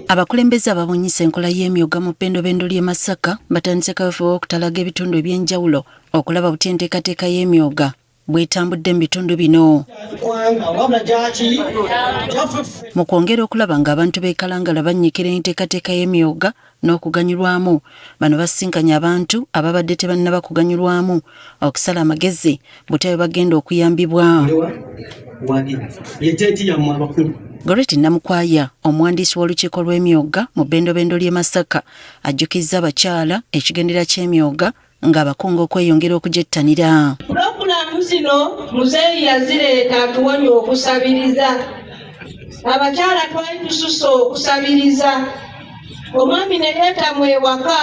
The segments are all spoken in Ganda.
Abakulembeze ababunyisa enkola y'emyoga mu ppendobendo ly'e Masaka batandise kaweefube okutalaga ebitundu eby'enjawulo okulaba buti enteekateeka y'emyoga bwetambudde mu bitundu bino. Mu kwongera okulaba ng'abantu b'ekalangala bannyikira enteekateeka y'emyoga n'okuganyulwamu, bano basinkanye abantu ababadde tebannaba kuganyulwamu okusala amagezi butebe bagenda okuyambibwa. Goreti Namukwaya, omuwandiisi w'olukiiko lw'emyoga mu bbendobendo ly'e Masaka, ajjukizza abakyala ekigendera ky'emyoga ng'abakungu okweyongera okugyettanira. Pulogulaamu zino muzeeyi yazireeta atuwonye okusabiriza. Abakyala twali tususse okusabiriza. Omwami ne yeetamwa ewaka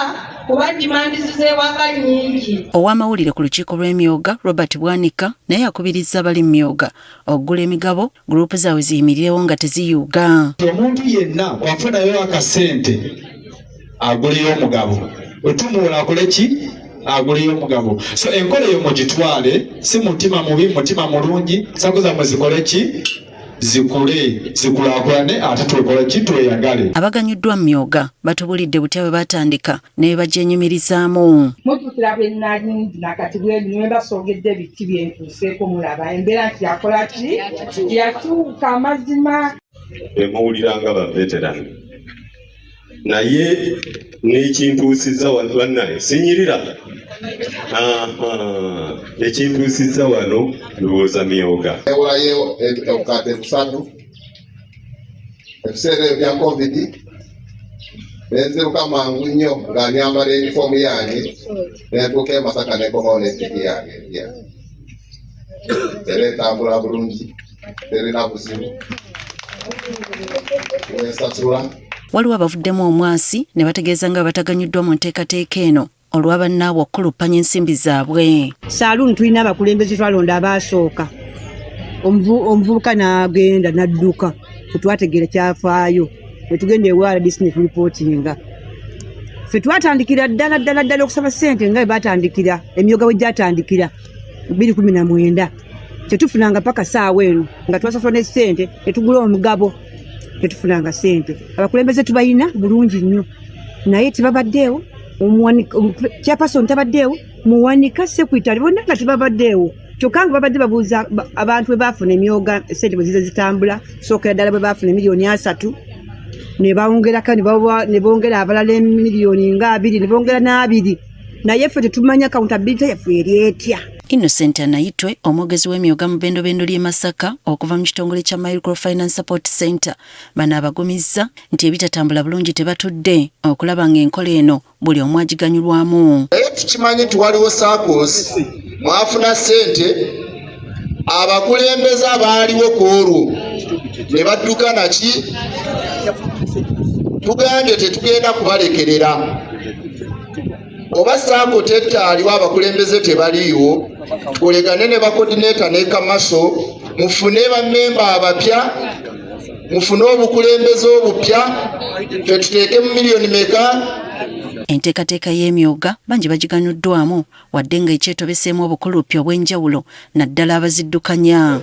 kuba dimandi z'ewaka nnyingi. Ow'amawulire ku lukiiko lw'emyoga Robert Bwanika naye akubiriza abali mu myoga okugula emigabo guruupu zaabwe ziyimirirewo nga teziyuuga. Omuntu yenna bw'afunayo akasente aguleyo omugabo, bwe tumuwula akole ki? Aguleyo omugabo. So enkola eyo mugitwale, si mutima mubi, mutima mulungi, sako zammwe zikole ki? Zikule, zikulaakulane ate twekola ki? Tweyagale. Abaganyuddwa mu myoga batubulidde butya bwe batandika ne bwe bagyenyumirizaamu. Mujjukira bwe nali nakati bwe ne basogedde biti byentuuseeko mulaba embeera nti yakola ki? Yatuuka amazima. Muwulira nga veterani. Naye n'ekintuusizza bannaye sinyirira. Ekintuusizza wano ndowooza myoga. Ewolayo obukadde busatu ebiseera ebyo bya covid nenziruka mangu nnyo nga nyambala yunifoomu yange nentuuka e Masaka nekomawo n'ettiki yange empya. Era etambula bulungi, terina buzibu, wensasula. Waliwo abavuddemu omwasi ne bategeeza nga bataganyuddwa mu nteekateeka eno olw'abannaabwe okuluppanya ensimbi zaabwe. Saaluuni tulina abakulembeze twalonda abaasooka. Omuvubuka n'agenda n'adduka tetwategeera kyafaayo ne tugenda ewaala disney tulipootinga. Ffe twatandikira ddala okusaba ssente nga bwe baatandikira emyoga bwe gyatandikira 2019 tetufunanga paka saawa eno nga twasasula ne ssente ne tugula omugabo tetufunanga ssente. Abakulembeze tubayina bulungi nnyo naye tebabaddeewo. Chairperson tabaddeewo, muwanika Secretary bonna nga tebabaddeewo. Kyokka nga babadde babuuza abantu bwe baafuna emyoga ssente bwe zize zitambula, sookera ddala bwe baafuna miliyoni 3 ne bawongerako ne bongera abalala miliyoni nga 2 ne bongera n'2 naye ffe tetumanya accountability yaffe eri etya. Innocent Anayitwe, omwogezi w'emyoga mu bbendobendo ly'e Masaka okuva mu kitongole kya Microfinance Support Center, bano abagumizza nti ebitatambula bulungi tebatudde okulaba ng'enkola eno buli omu agiganyulwamu. Tukimanyi nti waliwo SACCOS mwafuna ssente abakulembeze abaaliwo ku olwo ne badduka naki tugambye tetugenda kubalekerera. Oba SACCO tetaaliwo abakulembeze tebaliiwo, tukolegane ne bacoordinator ne Kamaso mufune bammemba abapya, mufune obukulembeze obupya, ffe tuteeke mu miliyoni meka. Enteekateeka y'emyoga bangi bagiganyuddwamu wadde nga ekyetobeseemu obukuluppyo obw'enjawulo naddala abaziddukanya.